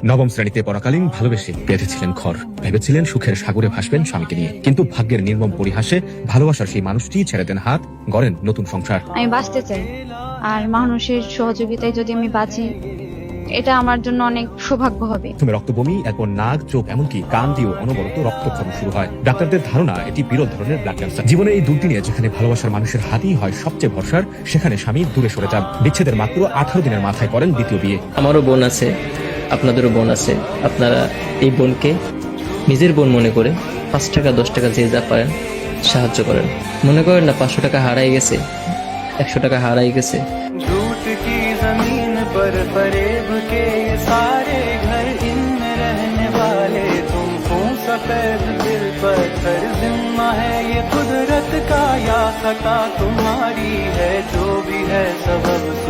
নবম শ্রেণীতে পড়াকালীন ভালোবেসে বেঁধেছিলেন ঘর, ভেবেছিলেন সুখের সাগরে ভাসবেন স্বামীকে নিয়ে, কিন্তু ভাগ্যের নির্মম পরিহাসে ভালোবাসার সেই মানুষটি ছেড়ে দেন হাত, গড়েন নতুন সংসার। আমি বাঁচতে চাই, আর মানুষের সহযোগিতায় যদি আমি বাঁচি, এটা আমার জন্য অনেক সৌভাগ্য হবে। প্রথমে রক্তবমি, এরপর নাক, চোখ, এমনকি কান দিয়েও অনবরত রক্তক্ষরণ শুরু হয়। ডাক্তারদের ধারণা এটি বিরল ধরনের ব্লাড ক্যান্সার। জীবনে এই দুর্দিনে যেখানে ভালোবাসার মানুষের হাতই হয় সবচেয়ে ভরসার, সেখানে স্বামী দূরে সরে যান। বিচ্ছেদের মাত্র 18 দিনের মাথায় করেন দ্বিতীয় বিয়ে। আমারও বোন আছে, আপনাদেরও বোন আছে। আপনারা এই বোনকে নিজের বোন মনে করে 5 টাকা 10 টাকা যে যা পারেন সাহায্য করেন। মনে করেন না 500 টাকা হারাই গেছে, 100 টাকা হারাই গেছে। झूठ की जमीन पर फरेब के ये सारे घर इनमें रहने वाले तुमको सफेद दिल पर जिम्मा है ये कुदरत का या खता तुम्हारी है।